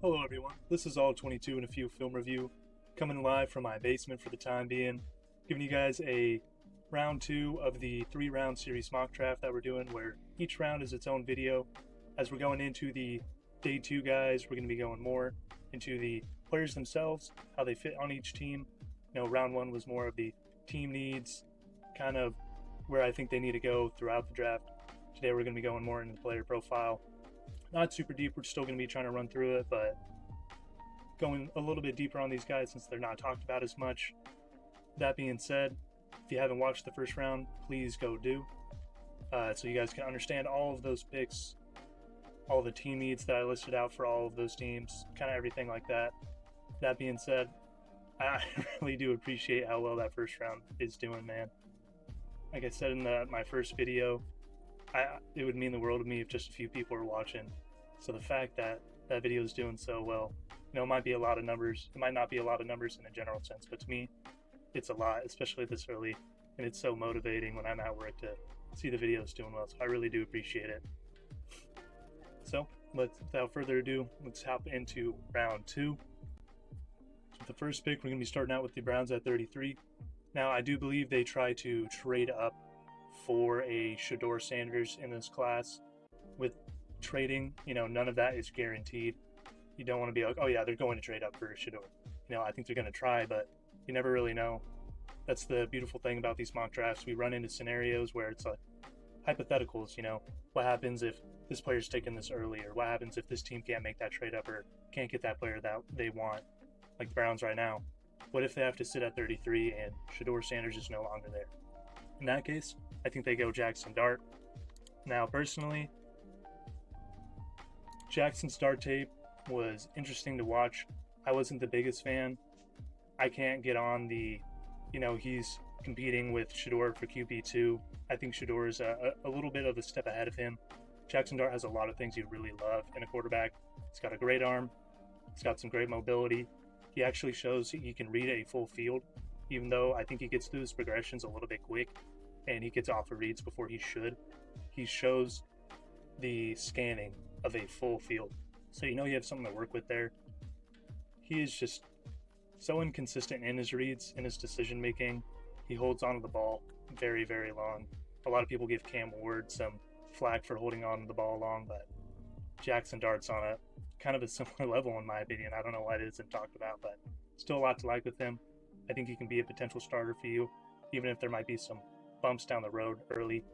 Hello everyone, this is All22 and a few film review, coming live from my basement for the time being, giving you guys a round 2 of the 3-round series mock draft that we're doing, where each round is its own video. As we're going into the day 2 guys, we're going to be going more into the players themselves, how they fit on each team. Round 1 was more of the team needs, kind of where I think they need to go throughout the draft. Today we're going to be going more into the player profile. Not super deep, we're still going to be trying to run through it, but going a little bit deeper on these guys since they're not talked about as much. That being said, if you haven't watched the first round, please go do, so you guys can understand all of those picks, all the team needs that I listed out for all of those teams, kind of everything like that. That being said, I really do appreciate how well that first round is doing, man. Like I said in my first video, it would mean the world to me if just a few people are watching. So the fact that that video is doing so well, it might be a lot of numbers. It might not be a lot of numbers in a general sense, but to me, it's a lot, especially this early. And it's so motivating when I'm at work to see the videos doing well. So I really do appreciate it. So without further ado, let's hop into round 2. So with the first pick, we're going to be starting out with the Browns at 33. Now, I do believe they try to trade up for a Shedeur Sanders in this class. With trading, none of that is guaranteed. You don't want to be like, oh yeah, they're going to trade up for Shedeur. I think they're going to try, but you never really know. That's the beautiful thing about these mock drafts. We run into scenarios where it's like hypotheticals, what happens if this player's taken this early, or what happens if this team can't make that trade up or can't get that player that they want, like the Browns right now. What if they have to sit at 33 and Shedeur Sanders is no longer there? In that case, I think they go Jackson Dart. Now, personally, Jackson's Dart tape was interesting to watch. I wasn't the biggest fan. I can't get on the, he's competing with Shedeur for QB2. I think Shedeur is a little bit of a step ahead of him. Jackson Dart has a lot of things you really love in a quarterback. He's got a great arm. He's got some great mobility. He actually shows he can read a full field, even though I think he gets through his progressions a little bit quick and he gets off the reads before he should. He shows the scanning of a full field. So you have something to work with there. He is just so inconsistent in his reads, in his decision making. He holds onto the ball very, very long. A lot of people give Cam Ward some flack for holding on to the ball long, but Jackson Dart's on a kind of a similar level in my opinion. I don't know why it isn't talked about, but still a lot to like with him. I think he can be a potential starter for you, even if there might be some bumps down the road early.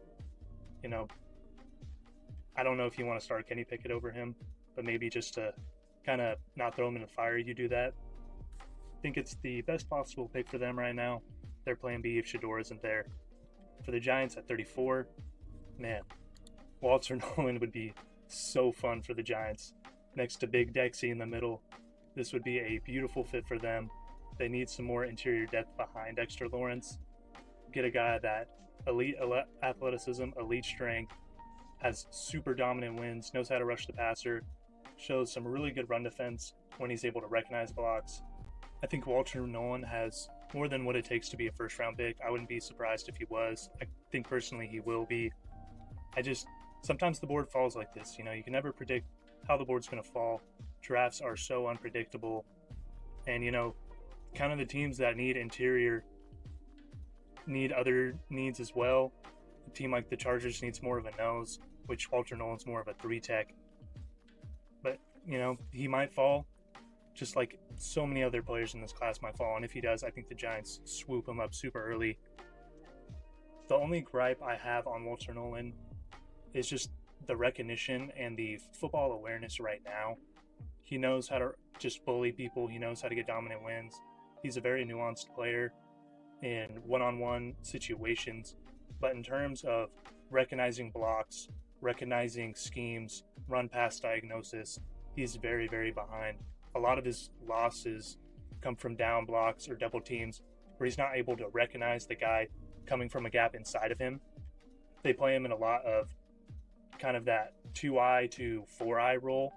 I don't know if you want to start Kenny Pickett over him, but maybe just to kind of not throw him in the fire, you do that. I think it's the best possible pick for them right now. Their plan B if Shedeur isn't there. For the Giants at 34, man, Walter Nolen would be so fun for the Giants. Next to Big Dexy in the middle, this would be a beautiful fit for them. They need some more interior depth behind Dexter Lawrence. Get a guy that elite athleticism, elite strength, has super dominant wins, knows how to rush the passer, shows some really good run defense when he's able to recognize blocks. I think Walter Nolen has more than what it takes to be a first-round pick. I wouldn't be surprised if he was. I think personally he will be. Sometimes the board falls like this. You can never predict how the board's going to fall. Drafts are so unpredictable. And, kind of the teams that need interior need other needs as well. A team like the Chargers needs more of a nose, which Walter Nolen's more of a 3-tech. But, he might fall, just like so many other players in this class might fall. And if he does, I think the Giants swoop him up super early. The only gripe I have on Walter Nolen is just the recognition and the football awareness right now. He knows how to just bully people. He knows how to get dominant wins. He's a very nuanced player in one-on-one situations. But in terms of recognizing blocks, recognizing schemes, run-pass diagnosis, he's very, very behind. A lot of his losses come from down blocks or double teams where he's not able to recognize the guy coming from a gap inside of him. They play him in a lot of kind of that 2-eye to 4-eye role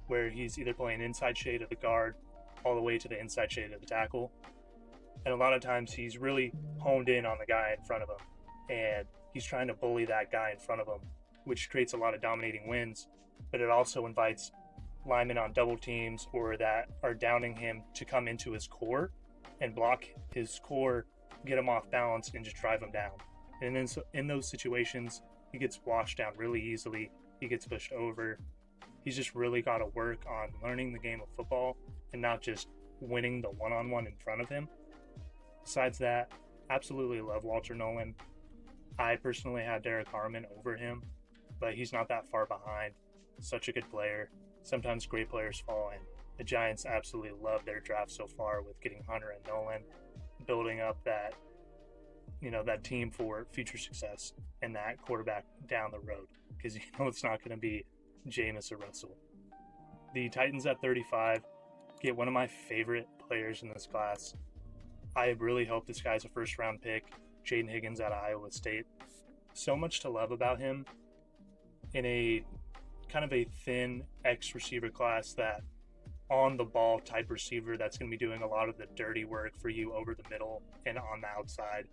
where he's either playing inside shade of the guard all the way to the inside shade of the tackle. And a lot of times he's really honed in on the guy in front of him, and he's trying to bully that guy in front of him, which creates a lot of dominating wins, but it also invites linemen on double teams or that are downing him to come into his core and block his core, get him off balance, and just drive him down. And then so in those situations, he gets washed down really easily. He gets pushed over. He's just really got to work on learning the game of football and not just winning the one-on-one in front of him. Besides that, absolutely love Walter Nolan. I personally had Derek Harmon over him, but he's not that far behind. Such a good player. Sometimes great players fall in. The Giants absolutely love their draft so far with getting Hunter and Nolan, building up that, that team for future success and that quarterback down the road, because it's not going to be Jameis or Russell. The Titans at 35 get one of my favorite players in this class. I really hope this guy's a first-round pick, Jaden Higgins out of Iowa State. So much to love about him in a kind of a thin X receiver class, that on-the-ball type receiver that's going to be doing a lot of the dirty work for you over the middle and on the outside.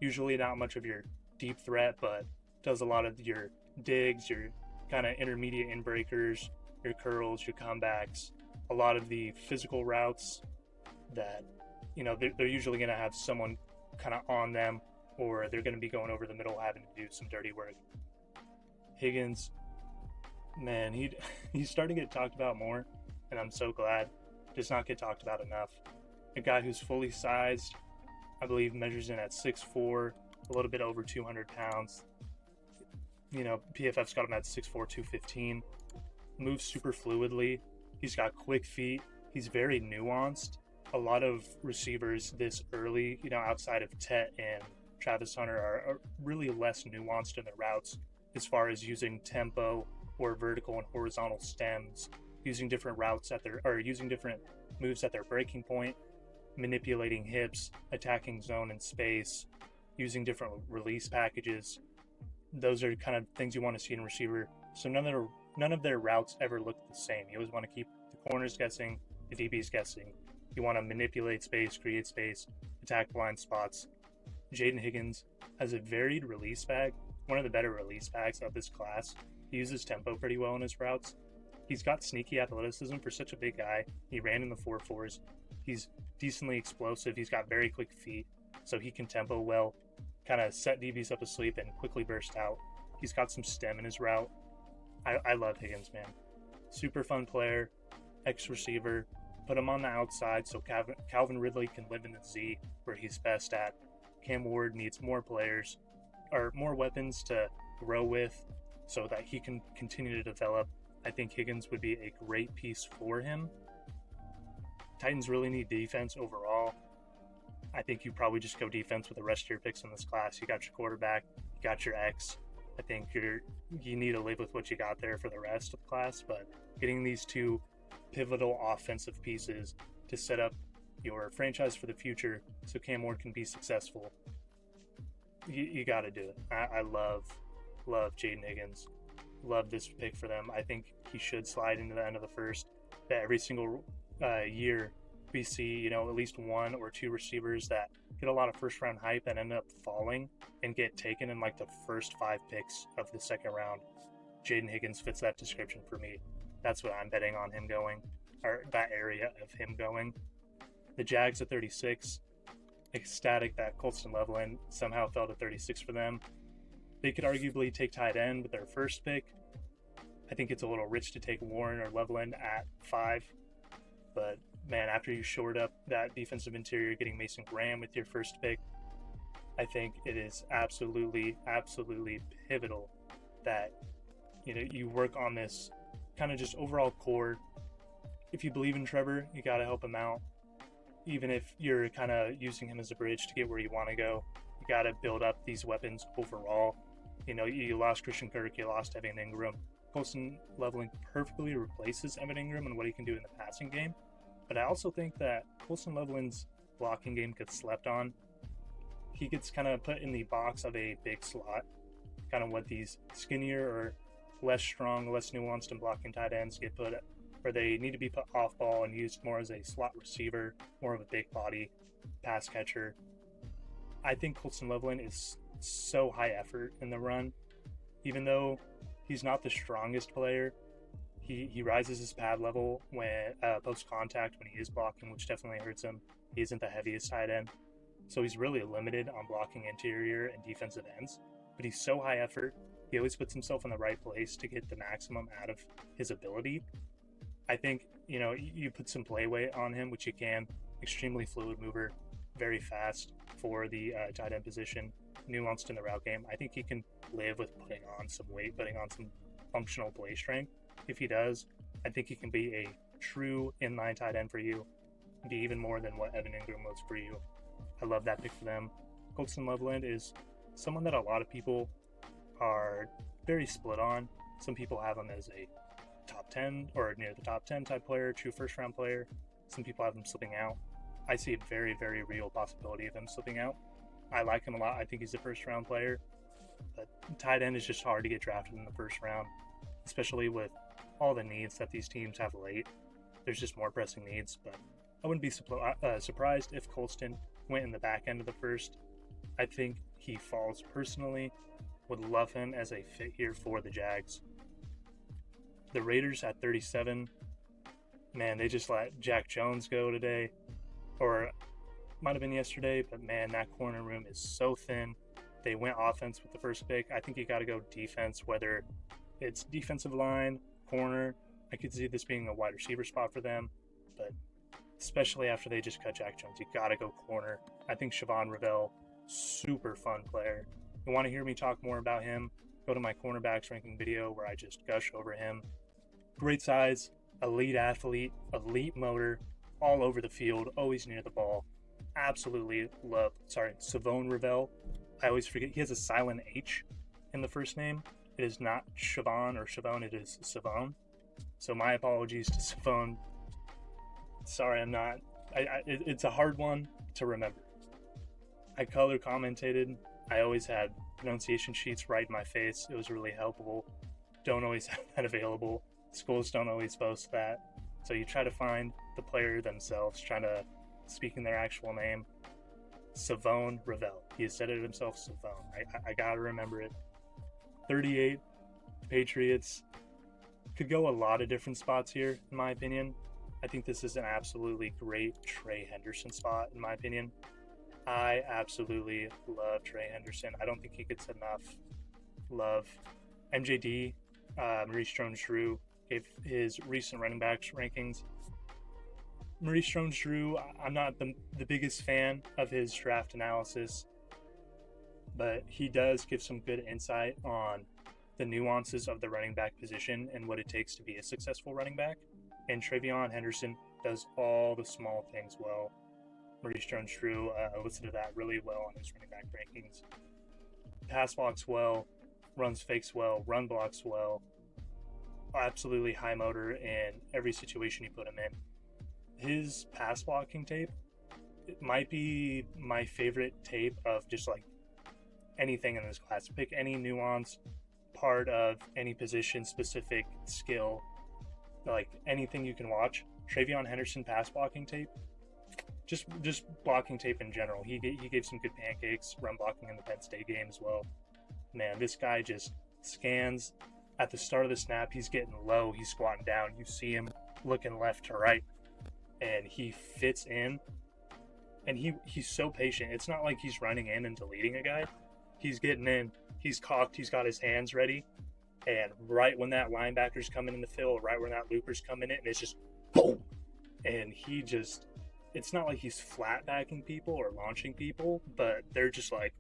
Usually not much of your deep threat, but does a lot of your digs, your kind of intermediate in-breakers, your curls, your comebacks, a lot of the physical routes that, they're usually going to have someone kind of on them, or they're going to be going over the middle having to do some dirty work. Higgins, man, he's starting to get talked about more, and I'm so glad. Does not get talked about enough. A guy who's fully sized, I believe measures in at 6'4", a little bit over 200 pounds. PFF's got him at 6'4", 215. Moves super fluidly. He's got quick feet. He's very nuanced. A lot of receivers this early, outside of Tet and Travis Hunter, are really less nuanced in their routes as far as using tempo or vertical and horizontal stems, using different routes using different moves at their breaking point, manipulating hips, attacking zone and space, using different release packages. Those are kind of things you want to see in a receiver. So none of their routes ever look the same. You always want to keep the corners guessing, the DBs guessing. You want to manipulate space, create space, attack blind spots. Jaden Higgins has a varied release bag, one of the better release bags of this class. He uses tempo pretty well in his routes. He's got sneaky athleticism for such a big guy. He ran in the 4.4s. He's decently explosive. He's got very quick feet, so he can tempo well, kind of set DBs up asleep and quickly burst out. He's got some stem in his route. I love Higgins, man. Super fun player, ex-receiver. Put him on the outside so Calvin Ridley can live in the Z where he's best at. Cam Ward needs more players, or more weapons to grow with so that he can continue to develop. I think Higgins would be a great piece for him. Titans really need defense overall. I think you probably just go defense with the rest of your picks in this class. You got your quarterback, you got your X. I think you need to live with what you got there for the rest of the class, but getting these two pivotal offensive pieces to set up your franchise for the future so Cam Ward can be successful, you got to do it. I love Jaden Higgins. Love this pick for them. I think he should slide into the end of the first. That every single year we see, at least one or two receivers that get a lot of first round hype and end up falling and get taken in like the first 5 picks of the second round. Jaden Higgins fits that description for me. That's what I'm betting on him going, or that area of him going. The Jags at 36, ecstatic that Colston Loveland somehow fell to 36 for them. They could arguably take tight end with their first pick. I think it's a little rich to take Warren or Loveland at 5. But, man, after you shored up that defensive interior, getting Mason Graham with your first pick, I think it is absolutely, absolutely pivotal that, you work on this kind of just overall core. If you believe in Trevor, you got to help him out. Even if you're kind of using him as a bridge to get where you want to go, you got to build up these weapons overall. You lost Christian Kirk, you lost Evan Ingram. Colston Loveland perfectly replaces Evan Ingram and what he can do in the passing game. But I also think that Colston Loveland's blocking game gets slept on. He gets kind of put in the box of a big slot, kind of what these skinnier or less strong, less nuanced and blocking tight ends get put at, where they need to be put off ball and used more as a slot receiver, more of a big body pass catcher. I think Colston Loveland is so high effort in the run. Even though he's not the strongest player, He rises his pad level when post contact when he is blocking, which definitely hurts him. He isn't the heaviest tight end, so he's really limited on blocking interior and defensive ends. But he's so high effort. He always puts himself in the right place to get the maximum out of his ability. I think, you put some play weight on him, which you can. Extremely fluid mover, very fast for the tight end position, nuanced in the route game. I think he can live with putting on some weight, putting on some functional play strength. If he does, I think he can be a true inline tight end for you, be even more than what Evan Ingram was for you. I love that pick for them. Colston Loveland is someone that a lot of people are very split on. Some people have him as a top 10 or near the top 10 type player, true first round player. Some people have him slipping out. I see a very, very real possibility of him slipping out. I like him a lot. I think he's a first round player, but tight end is just hard to get drafted in the first round, especially with all the needs that these teams have late. There's just more pressing needs, but I wouldn't be surprised if Colston went in the back end of the first. I think he falls personally. Would love him as a fit here for the Jags. The Raiders at 37. Man, they just let Jack Jones go today. Or might have been yesterday, but man, that corner room is so thin. They went offense with the first pick. I think you got to go defense, whether it's defensive line, corner. I could see this being a wide receiver spot for them, but especially after they just cut Jack Jones, you got to go corner. I think Siobhan Ravel, super fun player. You want to hear me talk more about him, go to my cornerbacks ranking video where I just gush over him. Great size, elite athlete, elite motor, all over the field, always near the ball. Absolutely love, Savone Ravel. I always forget, he has a silent H in the first name. It is not Siobhan or Siobhan, it is Savone. So my apologies to Savone. Sorry, I'm not. It's a hard one to remember. I color commentated. I always had pronunciation sheets right in my face. It was really helpful. Don't always have that available. Schools don't always post that. So you try to find the player themselves, trying to speak in their actual name. Savone Ravel. He has said it himself, Savone. I gotta remember it. 38, Patriots. Could go a lot of different spots here, in my opinion. I think this is an absolutely great Trey Henderson spot, in my opinion. I absolutely love Trey Henderson. I don't think he gets enough love. MJD, Maurice Jones-Drew, gave his recent running backs rankings. Maurice Jones-Drew, I'm not the biggest fan of his draft analysis, but he does give some good insight on the nuances of the running back position and what it takes to be a successful running back. And Travion Henderson does all the small things well. Maurice Jones-Drew listed that really well on his running back rankings. Pass blocks well, runs fakes well, run blocks well. Absolutely high motor in every situation you put him in. His pass blocking tape, it might be my favorite tape of just like anything in this class. Pick any nuance part of any position specific skill, like anything you can watch. Travion Henderson pass blocking tape, just blocking tape in general. He gave some good pancakes, run blocking in the Penn State game as well. Man, this guy just scans at the start of the snap. He's getting low, he's squatting down. You see him looking left to right, and he fits in. And he's so patient. It's not like he's running in and deleting a guy. He's getting in, he's cocked, he's got his hands ready, and right when that linebacker's coming in the field, right when that looper's coming in, and it's just boom. And he just, it's not like he's flat backing people or launching people, but they're just like,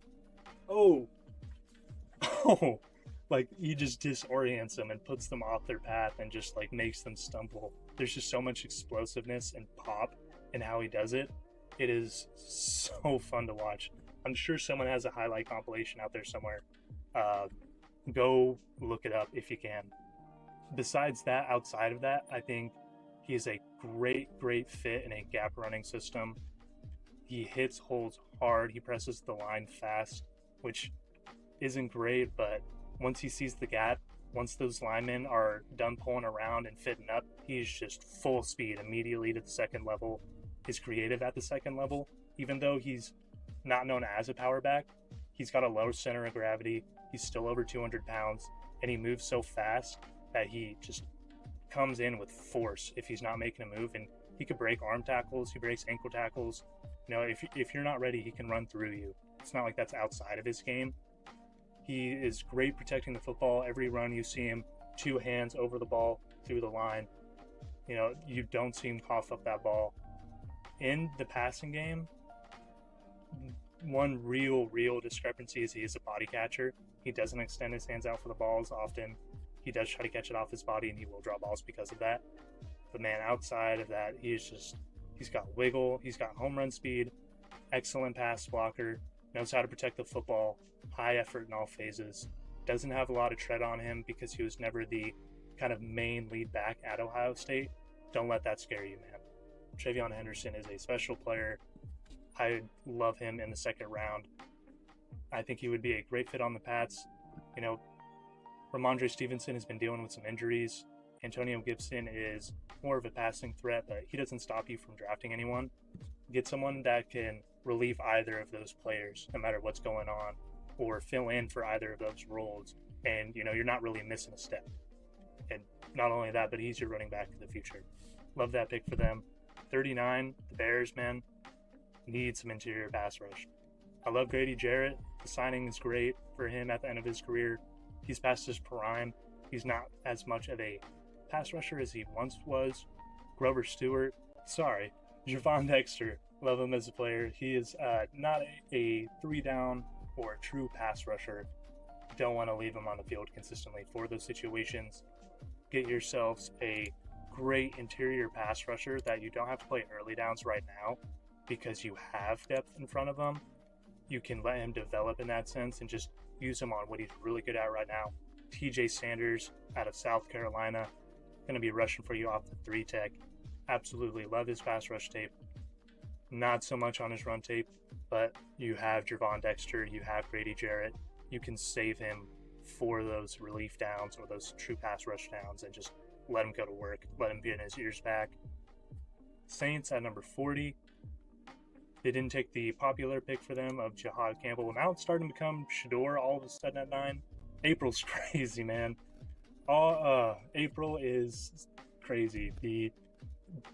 oh, like he just disorients them and puts them off their path and just like makes them stumble. There's just so much explosiveness and pop in how he does it. It is so fun to watch. I'm sure someone has a highlight compilation out there somewhere. Go look it up if you can. Besides that, outside of that, I think he is a great fit in a gap running system. He hits holes hard. He presses the line fast, which isn't great, but once he sees the gap, once those linemen are done pulling around and fitting up, he's just full speed immediately to the second level. He's creative at the second level. Even though he's not known as a power back, he's got a low center of gravity. He's still over 200 pounds, and he moves so fast that he just comes in with force if he's not making a move, and he could break arm tackles, he breaks ankle tackles. You know, if you're not ready, he can run through you. It's not like that's outside of his game. He is great protecting the football. Every run you see him, 2 hands over the ball, through the line. You know, you don't see him cough up that ball. In the passing game, one real discrepancy is he is a body catcher. He doesn't extend his hands out for the balls often. He does try to catch it off his body, and he will drop balls because of that. But man, outside of that, he's got wiggle, he's got home run speed, excellent pass blocker, knows how to protect the football, high effort in all phases. Doesn't have a lot of tread on him because he was never the kind of main lead back at Ohio State. Don't let that scare you, man. TreVeyon Henderson is a special player. I love him in the second round. I think he would be a great fit on the Pats. You know, Ramondre Stevenson has been dealing with some injuries. Antonio Gibson is more of a passing threat, but he doesn't stop you from drafting anyone. Get someone that can relieve either of those players, no matter what's going on, or fill in for either of those roles. And, you know, you're not really missing a step. And not only that, but he's your running back of the future. Love that pick for them. 39, the Bears, man, need some interior pass rush. I love Grady Jarrett. The signing is great for him at the end of his career. He's past his prime. He's not as much of a pass rusher as he once was. Grover Stewart, Gervon Dexter, love him as a player. He is not a 3-down or a true pass rusher. Don't want to leave him on the field consistently for those situations. Get yourselves a great interior pass rusher that you don't have to play early downs right now because you have depth in front of him. You can let him develop in that sense and just use him on what he's really good at right now. TJ Sanders out of South Carolina, going to be rushing for you off the 3 tech. Absolutely love his pass rush tape. Not so much on his run tape, but you have Gervon Dexter, you have Grady Jarrett. You can save him for those relief downs or those true pass rush downs and just let him go to work. Let him get his ears back. Saints at number 40. They didn't take the popular pick for them of Jihad Campbell. Now it's starting to become Shedeur all of a sudden at 9. April's crazy, man. April is crazy. The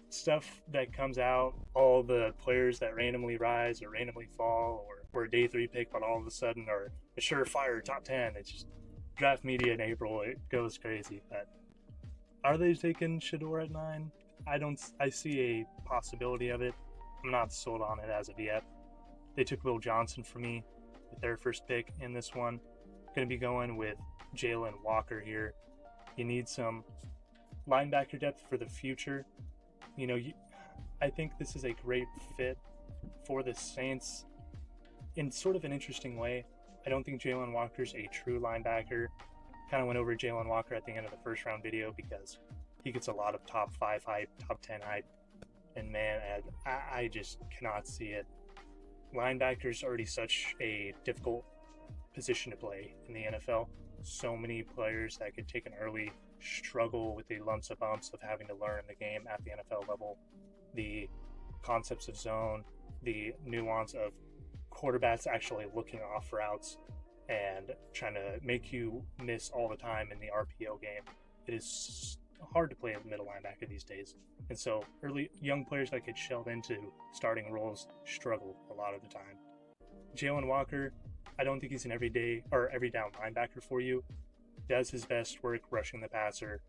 stuff that comes out, all the players that randomly rise or randomly fall or were a day 3 pick but all of a sudden are a surefire top 10. It's just draft media in April. It goes crazy. But are they taking Shedeur at 9? I see a possibility of it. I'm not sold on it as of yet. They took Will Johnson for me with their first pick in this one. Going to be going with Jalen Walker here. You need some linebacker depth for the future. You know, I think this is a great fit for the Saints in sort of an interesting way. I don't think Jalen Walker's a true linebacker. Kind of went over Jalen Walker at the end of the first round video because he gets a lot of top 5 hype, top 10 hype. And man, I just cannot see it. Linebacker's already such a difficult position to play in the NFL. So many players that could take an early struggle with the lumps and bumps of having to learn the game at the NFL level. The concepts of zone, the nuance of quarterbacks actually looking off routes and trying to make you miss all the time in the RPO game. It is hard to play a middle linebacker these days. And so young players that get shelled into starting roles struggle a lot of the time. Jalen Walker, I don't think he's an every down linebacker for you. Does his best work rushing the passer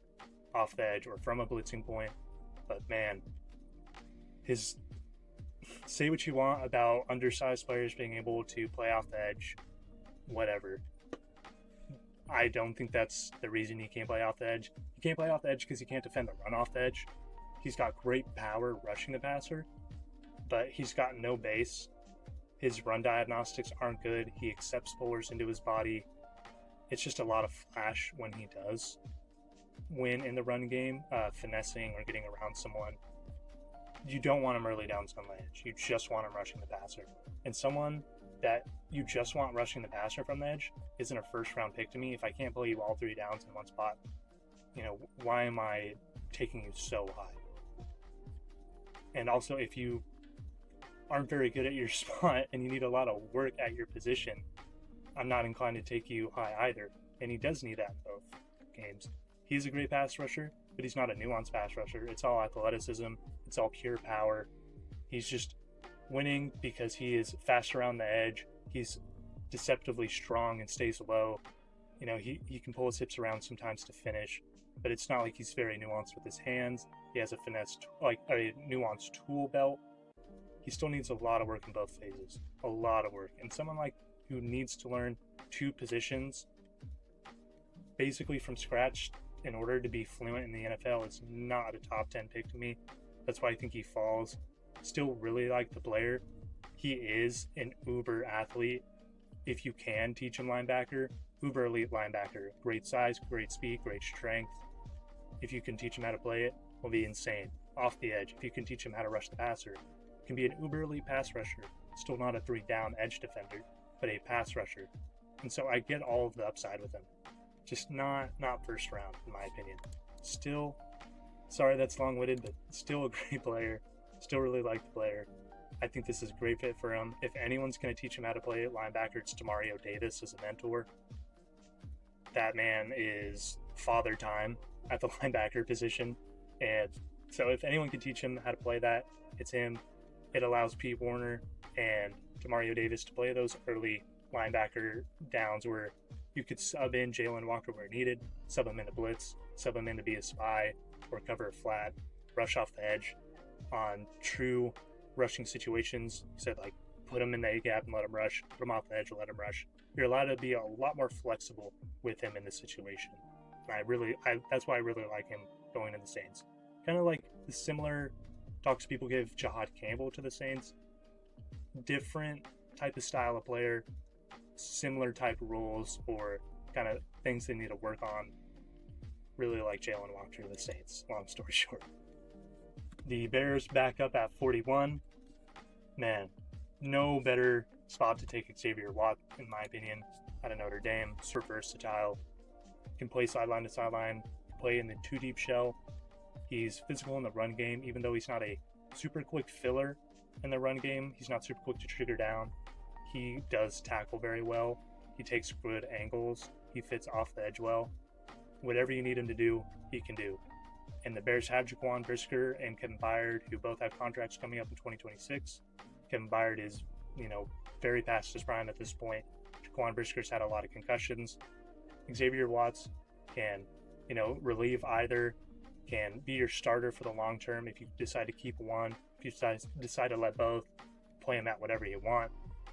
off the edge or from a blitzing point. But man, say what you want about undersized players being able to play off the edge, whatever. I don't think that's the reason he can't play off the edge. He can't play off the edge because he can't defend the run off the edge. He's got great power rushing the passer, but he's got no base. His run diagnostics aren't good. He accepts pullers into his body. It's just a lot of flash when he does win in the run game, finessing or getting around someone. You don't want him early downs on the edge. You just want him rushing the passer. And someone that you just want rushing the passer from the edge isn't a first round pick to me. If I can't play you all 3 downs in one spot, you know, why am I taking you so high? And also, if you aren't very good at your spot and you need a lot of work at your position, I'm not inclined to take you high either. And he does need that in both games. He's a great pass rusher. but he's not a nuanced pass rusher. It's all athleticism. It's all pure power. He's just winning because he is fast around the edge. He's deceptively strong and stays low. You know, he can pull his hips around sometimes to finish, but it's not like he's very nuanced with his hands. He has a a nuanced tool belt. He still needs a lot of work in both phases, a lot of work. And someone like who needs to learn 2 positions basically from scratch in order to be fluent in the NFL is not a top 10 pick to me. That's why I think he falls. Still really like the player. He is an uber athlete. If you can teach him linebacker, uber elite linebacker. Great size, great speed, great strength. If you can teach him how to play it, will be insane. Off the edge, if you can teach him how to rush the passer, can be an uber elite pass rusher. Still not a 3-down edge defender, but a pass rusher. And so I get all of the upside with him. Just not first round, in my opinion. Still, sorry that's long-winded, but still a great player. Still really like the player. I think this is a great fit for him. If anyone's going to teach him how to play at linebacker, it's Demario Davis as a mentor. That man is father time at the linebacker position. And so if anyone can teach him how to play that, it's him. It allows Pete Werner and Demario Davis to play those early linebacker downs where you could sub in Jalen Walker where needed, sub him into blitz, sub him in to be a spy or cover a flat, rush off the edge on true rushing situations. You said, like, put him in the A-gap and let him rush, put him off the edge and let him rush. You're allowed to be a lot more flexible with him in this situation. And that's why I really like him going to the Saints. Kind of like the similar talks people give Jahad Campbell to the Saints. Different type of style of player, similar type of roles or kind of things they need to work on. Really like Jalen Walker to the Saints, long story short. The Bears back up at 41. Man, no better spot to take Xavier Watt, in my opinion, out of Notre Dame. Super versatile. Can play sideline to sideline, play in the 2-deep shell. He's physical in the run game, even though he's not a super quick filler in the run game. He's not super quick to trigger down. He does tackle very well. He takes good angles. He fits off the edge well. Whatever you need him to do, he can do. And the Bears have Jaquan Brisker and Kevin Byard, who both have contracts coming up in 2026. Kevin Byard is, very past his prime at this point. Jaquan Brisker's had a lot of concussions. Xavier Watts can, relieve either, can be your starter for the long term if you decide to keep one, if you decide to let both, play him at whatever you want.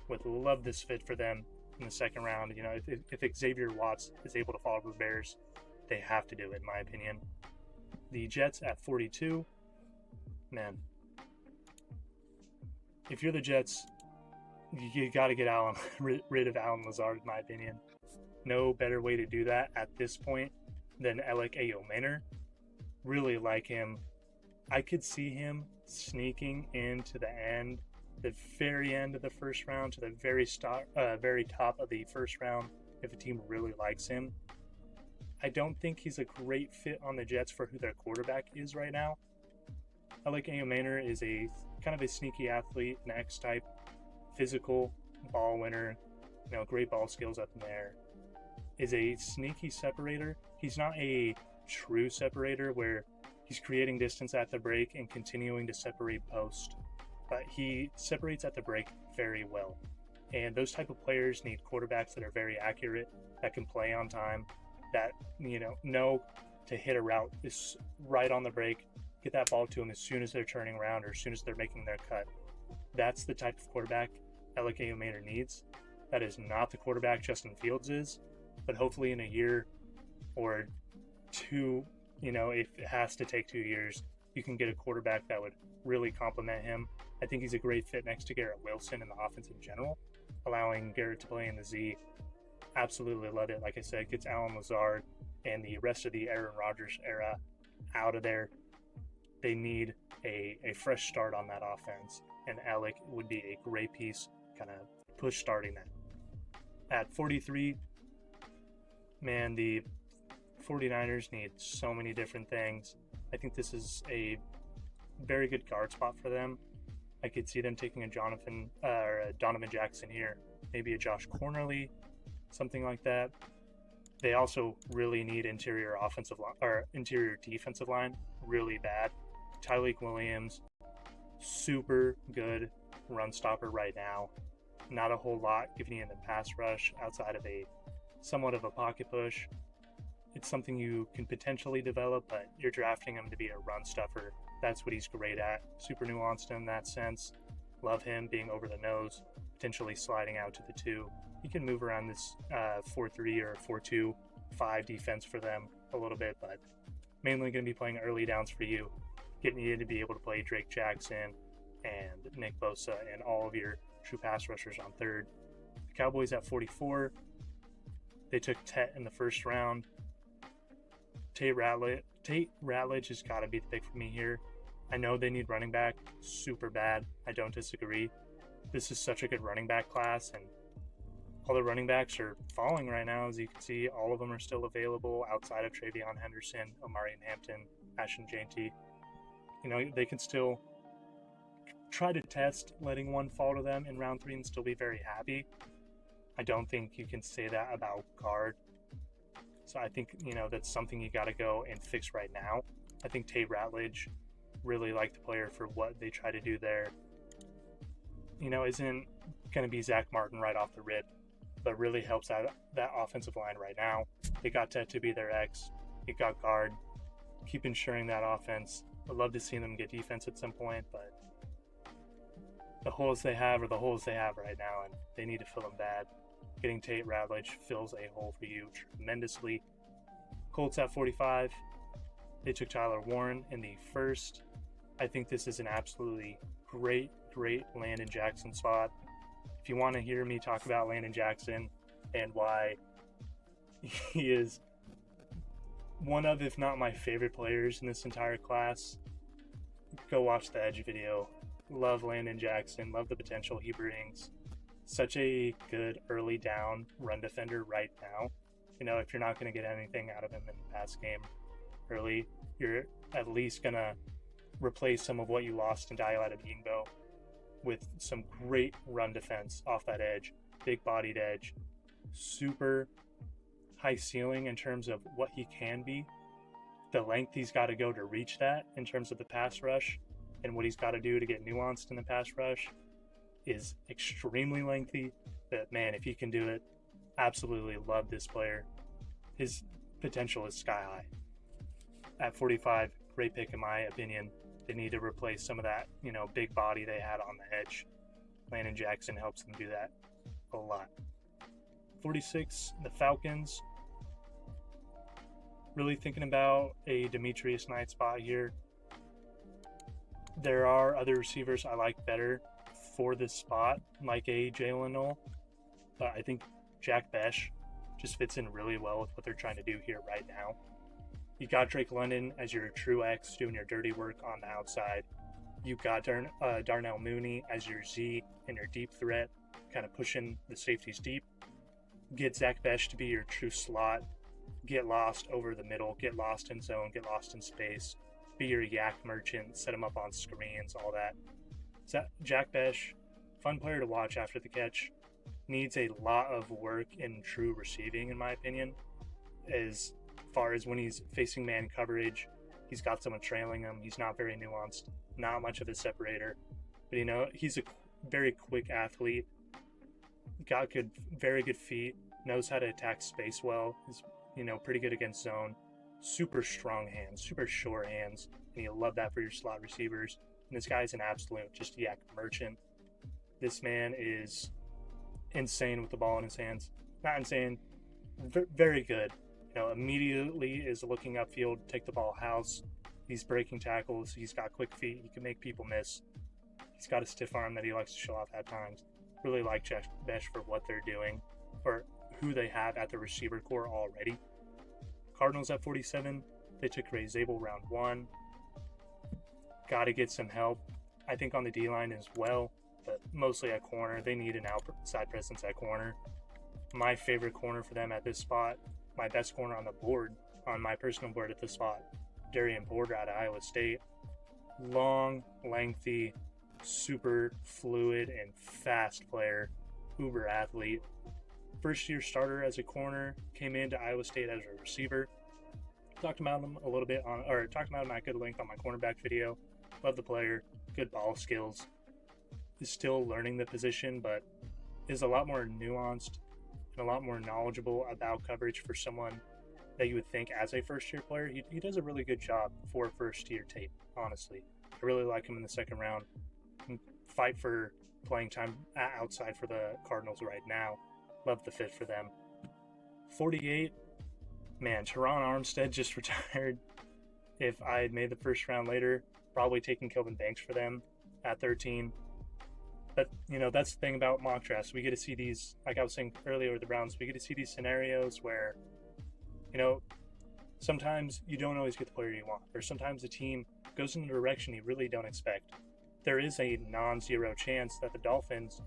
Would love this fit for them in the second round. If Xavier Watts is able to follow the Bears, they have to do it, in my opinion. The Jets at 42. Man, if you're the Jets, you got to get rid of Allen Lazard, in my opinion. No better way to do that at this point than Alec Ayomanor. Really like him. I could see him sneaking into the very end of the first round to the very top of the first round if a team really likes him. I don't think he's a great fit on the Jets for who their quarterback is right now. Alec Ayomanor is a kind of a sneaky athlete, an X-type, physical ball winner, great ball skills up in the air. Is a sneaky separator. He's not a true separator where he's creating distance at the break and continuing to separate post, but he separates at the break very well. And those type of players need quarterbacks that are very accurate, that can play on time, that know to hit a route is right on the break, get that ball to them as soon as they're turning around or as soon as they're making their cut. That's the type of quarterback Alec Ayomanor needs. That is not the quarterback Justin Fields is, but hopefully in a year or two, if it has to take 2 years, you can get a quarterback that would really complement him. I think he's a great fit next to Garrett Wilson in the offense in general, allowing Garrett to play in the Z. Absolutely love it. Like I said, gets Allen Lazard and the rest of the Aaron Rodgers era out of there. They need a fresh start on that offense, and Alec would be a great piece, kind of push starting that. At 43, man, the 49ers need so many different things. I think this is a very good guard spot for them. I could see them taking a Donovan Jackson here, maybe a Josh Cornerly, something like that. They also really need interior offensive line or interior defensive line really bad. Tyleik Williams, super good run stopper right now. Not a whole lot giving you in the pass rush outside of a somewhat of a pocket push. It's something you can potentially develop, but you're drafting him to be a run stuffer. That's what he's great at. Super nuanced in that sense. Love him being over the nose, potentially sliding out to the 2. He can move around this 4-3 or 4-2-5 defense for them a little bit, but mainly going to be playing early downs for you, getting you to be able to play Drake Jackson and Nick Bosa and all of your true pass rushers on third. The Cowboys at 44. They took Tet in the first round. Tate Ratledge has got to be the pick for me here. I know they need running back super bad. I don't disagree. This is such a good running back class, and all the running backs are falling right now. As you can see, all of them are still available outside of Travion Henderson, Omarion Hampton, Ashton Jeanty. You know, they can still try to test letting one fall to them in round 3 and still be very happy. I don't think you can say that about guard. So I think, you know, that's something you got to go and fix right now. I think Tate Ratledge, really like the player for what they try to do there. You know, isn't going to be Zach Martin right off the rip, but really helps out that offensive line right now. They got Ted to be their X. You got guard. Keep ensuring that offense. I'd love to see them get defense at some point, but the holes they have are the holes they have right now, and they need to fill them bad. Getting Tate Ratledge fills a hole for you tremendously. Colts at 45. They took Tyler Warren in the first. I think this is an absolutely great Landon Jackson spot. If you want to hear me talk about Landon Jackson and why he is one of, if not my favorite players in this entire class, go watch the Edge video. Love Landon Jackson, love the potential he brings. Such a good early down run defender right now. You know, if you're not going to get anything out of him in the pass game early, you're at least going to replace some of what you lost in Diallo Adebingbo with some great run defense off that edge. Big bodied edge. Super high ceiling in terms of what he can be. The length he's got to go to reach that in terms of the pass rush and what he's got to do to get nuanced in the pass rush is extremely lengthy. But man, if he can do it, absolutely love this player. His potential is sky high. At 45, great pick in my opinion. They need to replace some of that, you know, big body they had on the edge. Landon Jackson helps them do that a lot. 46, the Falcons. Really thinking about a Demetrius Knight spot here. There are other receivers I like better for this spot, like a Jalen Noel, but I think Jack Besh just fits in really well with what they're trying to do here right now. You got Drake London as your true X doing your dirty work on the outside. You got Darnell Mooney as your Z and your deep threat, kind of pushing the safeties deep. Get Zach Besh to be your true slot. Get lost over the middle, get lost in zone, get lost in space. Be your yak merchant, set him up on screens, all that. Jack Besh, fun player to watch after the catch. Needs a lot of work in true receiving, in my opinion. As far as when he's facing man coverage, he's got someone trailing him. He's not very nuanced, not much of a separator. But, you know, he's a very quick athlete. Got very good feet. Knows how to attack space well. He's, you know, pretty good against zone. Super strong hands, super sure hands. And you love that for your slot receivers. And this guy's an absolute just yak merchant. This man is insane with the ball in his hands. Not insane, very good. You know, immediately is looking upfield, take the ball house. He's breaking tackles. He's got quick feet. He can make people miss. He's got a stiff arm that he likes to show off at times. Really like Jack Besh for what they're doing, or who they have at the receiver core already. Cardinals at 47. They took Ray Zabel round 1. Got to get some help, I think, on the D-line as well, but mostly at corner. They need an outside presence at corner. My favorite corner for them at this spot, my best corner on the board, on my personal board at this spot, Darian Porter out of Iowa State. Long, lengthy, super fluid and fast player, uber athlete. First-year starter as a corner, came into Iowa State as a receiver. Talked about him a little bit talked about him at good length on my cornerback video. Love the player, good ball skills. Is still learning the position, but is a lot more nuanced and a lot more knowledgeable about coverage for someone that you would think as a first-year player. He does a really good job for first-year tape, honestly. I really like him in the second round. Fight for playing time outside for the Cardinals right now. Love the fit for them. 48, man, Teron Armstead just retired. If I had made the first round later, probably taking Kelvin Banks for them at 13. But, that's the thing about mock drafts. We get to see these, like I was saying earlier with the Browns, we get to see these scenarios where, sometimes you don't always get the player you want, or sometimes the team goes in a direction you really don't expect. There is a non-zero chance that the Dolphins,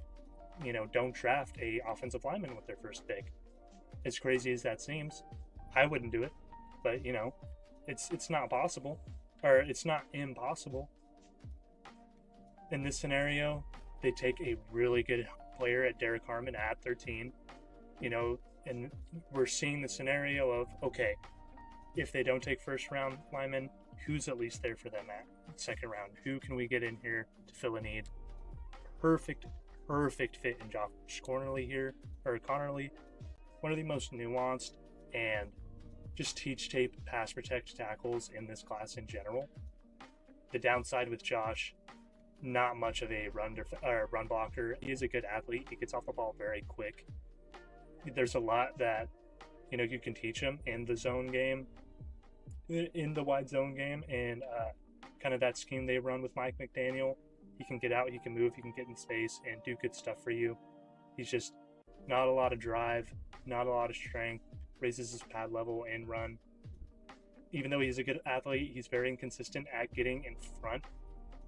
don't draft a offensive lineman with their first pick. As crazy as that seems, I wouldn't do it, but it's not possible, or it's not impossible. In this scenario, they take a really good player at Derek Harmon at 13, and we're seeing the scenario of, okay, if they don't take first round linemen, who's at least there for them at second round? Who can we get in here to fill a need? Perfect fit in Josh Conerly here, or Connerly, one of the most nuanced and just teach tape pass protect tackles in this class in general. The downside with Josh, not much of a run blocker. He is a good athlete. He gets off the ball very quick. There's a lot that you can teach him in the zone game, in the wide zone game, and kind of that scheme they run with Mike McDaniel. He can get out, he can move, he can get in space and do good stuff for you. He's just not a lot of drive, not a lot of strength, raises his pad level and run. Even though he's a good athlete, he's very inconsistent at getting in front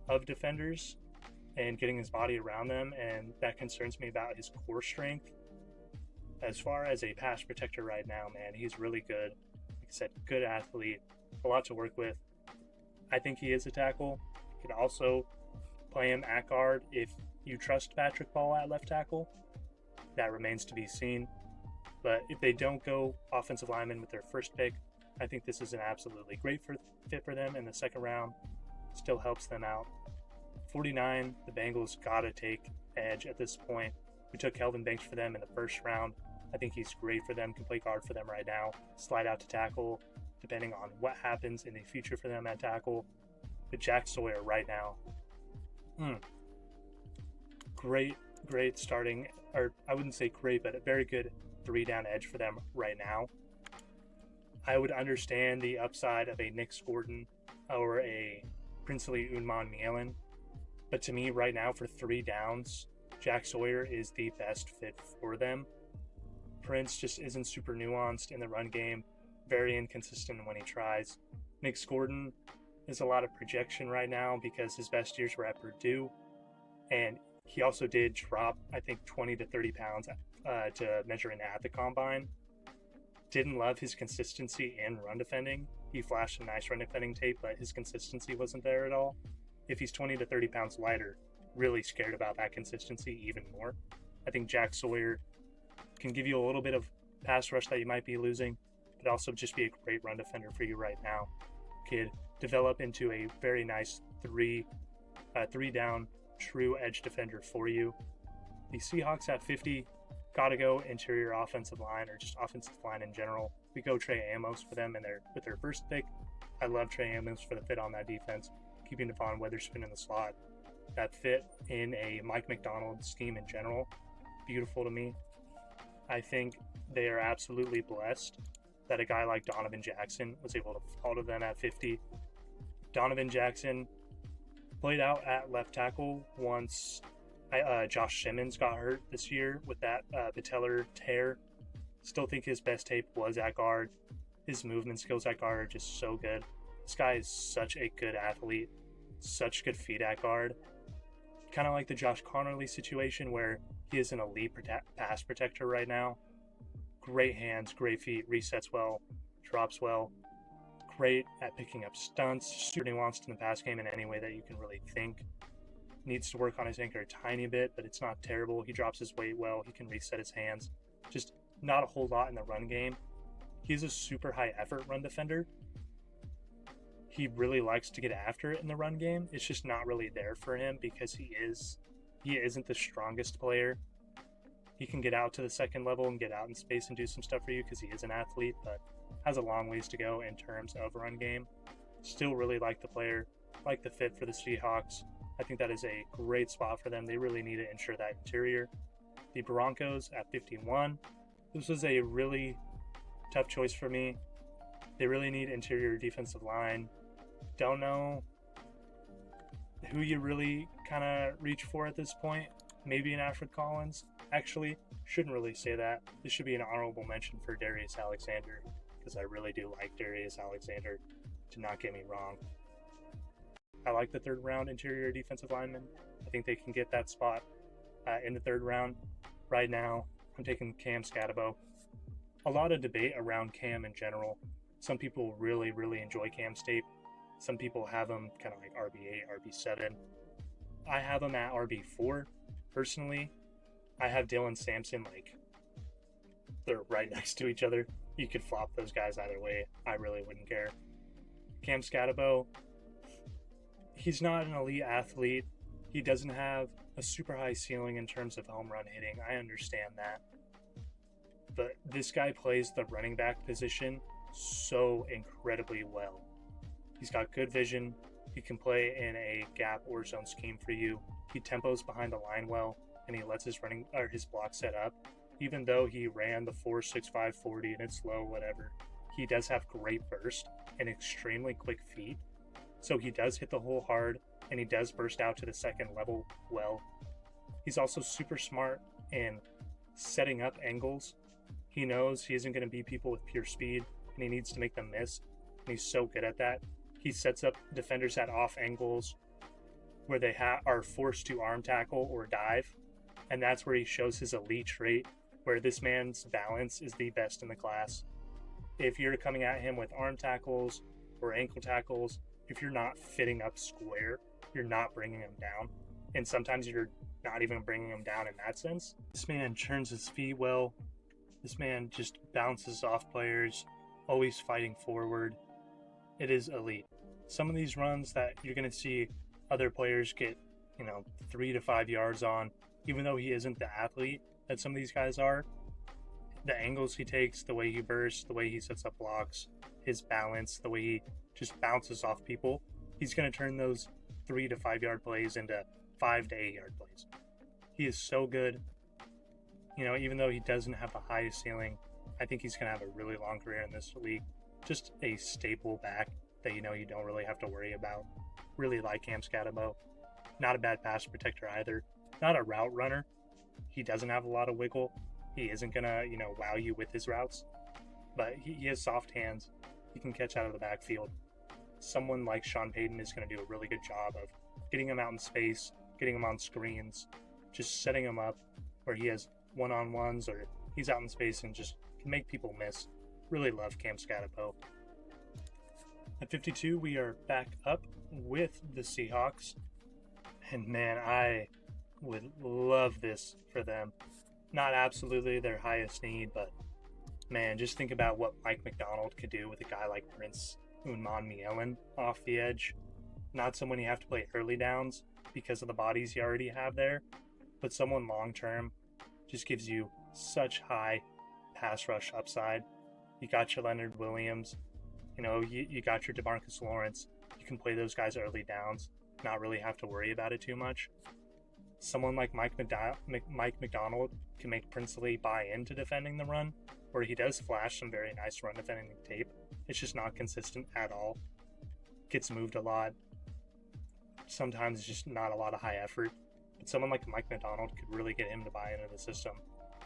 of defenders and getting his body around them, and that concerns me about his core strength. As far as a pass protector right now, man, he's really good. Like I said, good athlete, a lot to work with. I think he is a tackle. You could also play him at guard if you trust Patrick Ball at left tackle. That remains to be seen. But if they don't go offensive lineman with their first pick, I think this is an absolutely great fit for them in the second round. Still helps them out. 49, the Bengals got to take edge at this point. We took Kelvin Banks for them in the first round. I think he's great for them, can play guard for them right now, slide out to tackle, depending on what happens in the future for them at tackle. But Jack Sawyer right now, great starting, or I wouldn't say great, but a very good 3-down edge for them right now. I would understand the upside of a Nick Gordon or a Princely Umanmielen, but to me right now for 3 downs, Jack Sawyer is the best fit for them. Prince just isn't super nuanced in the run game, very inconsistent when he tries. Nick Gordon is a lot of projection right now because his best years were at Purdue, and he also did drop, I think, 20 to 30 pounds to measuring at the combine. Didn't love his consistency in run defending. He flashed a nice run defending tape, but his consistency wasn't there at all. If he's 20 to 30 pounds lighter, really scared about that consistency even more. I think Jack Sawyer can give you a little bit of pass rush that you might be losing, but also just be a great run defender for you right now. Kid develop into a very nice 3-down true edge defender for you. The Seahawks at 50, gotta go interior offensive line, or just offensive line in general. We go Trey Amos for them with their first pick. I love Trey Amos for the fit on that defense, keeping Devon Witherspoon in the slot. That fit in a Mike McDonald scheme in general, beautiful to me. I think they are absolutely blessed that a guy like Donovan Jackson was able to fall to them at 50. Donovan Jackson played out at left tackle once Josh Simmons got hurt this year with that patellar tear. Still think his best tape was at guard. His movement skills at guard are just so good. This guy is such a good athlete, such good feet at guard. Kind of like the Josh Conerly situation where he is an elite pass protector right now. Great hands, great feet, resets well, drops well. Great at picking up stunts, super nuanced in the pass game in any way that you can really think. Needs to work on his anchor a tiny bit, but it's not terrible. He drops his weight well. He can reset his hands. Just not a whole lot in the run game. He's a super high effort run defender. He really likes to get after it in the run game. It's just not really there for him because he isn't the strongest player. He can get out to the second level and get out in space and do some stuff for you because he is an athlete, but has a long ways to go in terms of run game. Still really like the player, like the fit for the Seahawks. I think that is a great spot for them. They really need to ensure that interior. The Broncos at 51. This was a really tough choice for me. They really need interior defensive line. Don't know who you really kind of reach for at this point. Maybe an Alfred Collins. Actually, shouldn't really say that. This should be an honorable mention for Darius Alexander because I really do like Darius Alexander. Do not get me wrong. I like the third round interior defensive lineman. I think they can get that spot in the third round. Right now, I'm taking Cam Scatabo. A lot of debate around Cam in general. Some people really, really enjoy Cam's tape. Some people have him kind of like RB8, RB7. I have him at RB4. Personally, I have Dylan Sampson, like, they're right next to each other. You could flop those guys either way. I really wouldn't care. Cam Scatabo, he's not an elite athlete. He doesn't have a super high ceiling in terms of home run hitting. I understand that. But this guy plays the running back position so incredibly well. He's got good vision. He can play in a gap or zone scheme for you. He tempos behind the line well, and he lets his block set up. Even though he ran the 4.65 40 and it's low, whatever, he does have great burst and extremely quick feet. So he does hit the hole hard, and he does burst out to the second level well. He's also super smart in setting up angles. He knows he isn't going to beat people with pure speed, and he needs to make them miss, and he's so good at that. He sets up defenders at off angles where they are forced to arm tackle or dive, and that's where he shows his elite trait, where this man's balance is the best in the class. If you're coming at him with arm tackles or ankle tackles, if you're not fitting up square, you're not bringing him down, and sometimes you're not even bringing him down in that sense. This man turns his feet well. This man just bounces off players, always fighting forward. It is elite. Some of these runs that you're going to see other players get, 3 to 5 yards on, even though he isn't the athlete that some of these guys are, the angles he takes, the way he bursts, the way he sets up blocks, his balance, the way he just bounces off people, he's going to turn those 3 to 5 yard plays into 5 to 8 yard plays. He is so good. Even though he doesn't have the highest ceiling, I think he's going to have a really long career in this league. Just a staple back that you don't really have to worry about. Really like Cam Scatabo. Not a bad pass protector either. Not a route runner. He doesn't have a lot of wiggle. He isn't going to, wow you with his routes. But he has soft hands. He can catch out of the backfield. Someone like Sean Payton is going to do a really good job of getting him out in space, getting him on screens, just setting him up where he has one-on-ones or he's out in space and just can make people miss. Really love Cam Scatabo. At 52, we are back up with the Seahawks. And man, I would love this for them. Not absolutely their highest need, but man, just think about what Mike Macdonald could do with a guy like Prince Umanmielen off the edge. Not someone you have to play early downs because of the bodies you already have there, but someone long-term just gives you such high pass rush upside. You got your Leonard Williams, you got your DeMarcus Lawrence. You can play those guys early downs, not really have to worry about it too much. Someone like Mike Macdonald can make Princely buy into defending the run, where he does flash some very nice run defending tape. It's just not consistent at all. Gets moved a lot. Sometimes it's just not a lot of high effort. But someone like Mike Macdonald could really get him to buy into the system,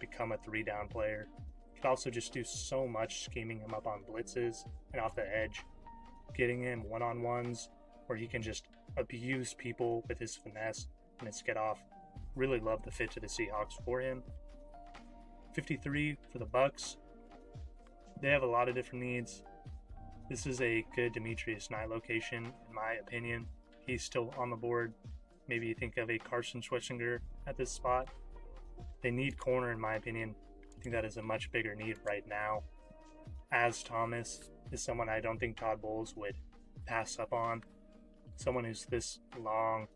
become a 3-down player. Could also just do so much scheming him up on blitzes and off the edge, getting him one-on-ones where he can just abuse people with his finesse and his get off. Really love the fit to the Seahawks for him. 53 for the Bucks. They have a lot of different needs. This is a good Demetrius Knight location, in my opinion. He's still on the board. Maybe you think of a Carson Schwarzenegger at this spot. They need corner, in my opinion. think that is a much bigger need right now. As Thomas is someone I don't think Todd Bowles would pass up on. Someone who's this long,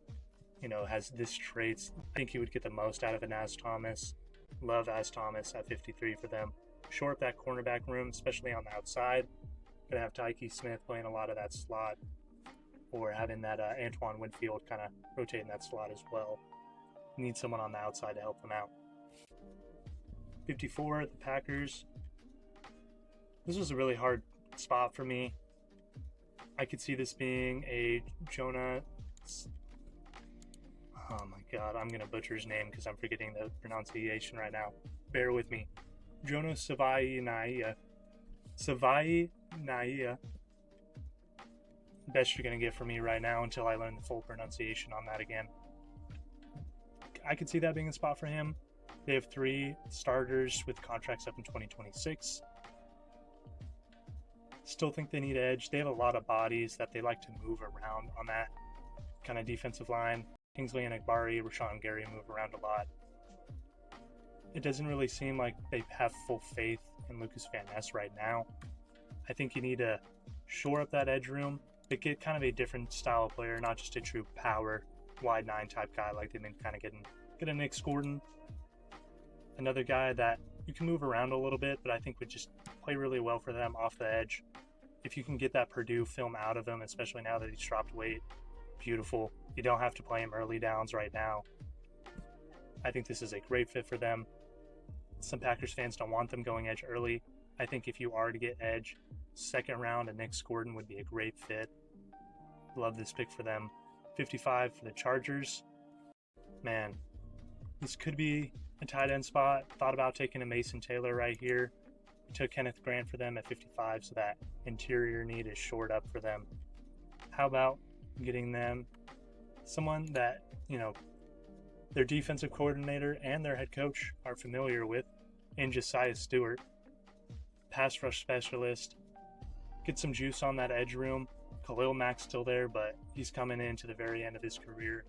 has this traits. I think he would get the most out of an As Thomas. Love As Thomas at 53 for them. Shore up that cornerback room, especially on the outside. Gonna have Tyke Smith playing a lot of that slot, or having that Antoine Winfield kind of rotating that slot as well. Need someone on the outside to help them out. 54, the Packers. This was a really hard spot for me. I could see this being a Jonah. Oh my god, I'm going to butcher his name because I'm forgetting the pronunciation right now. Bear with me. Jonah Savai Naia. Best you're going to get from me right now until I learn the full pronunciation on that again. I could see that being a spot for him. They have 3 starters with contracts up in 2026. Still think they need edge. They have a lot of bodies that they like to move around on that kind of defensive line. Kingsley and Akbari, Rashawn Gary move around a lot. It doesn't really seem like they have full faith in Lucas Van Ness right now. I think you need to shore up that edge room, but get kind of a different style of player, not just a true power wide 9 type guy like they've been kind of getting. Get a Nick Gordon, another guy that you can move around a little bit, but I think would just play really well for them off the edge. If you can get that Purdue film out of him, especially now that he's dropped weight, beautiful. You don't have to play him early downs right now. I think this is a great fit for them. Some Packers fans don't want them going edge early. I think if you are to get edge, second round, and Nick Gordon would be a great fit. Love this pick for them. 55 for the Chargers. Man, this could be a tight end spot. Thought about taking a Mason Taylor right here. Took Kenneth Grant for them at 55, so that interior need is shored up for them. How about getting them someone that, their defensive coordinator and their head coach are familiar with, in Josiah Stewart, pass rush specialist. Get some juice on that edge room. Khalil Mack's still there, but he's coming into the very end of his career.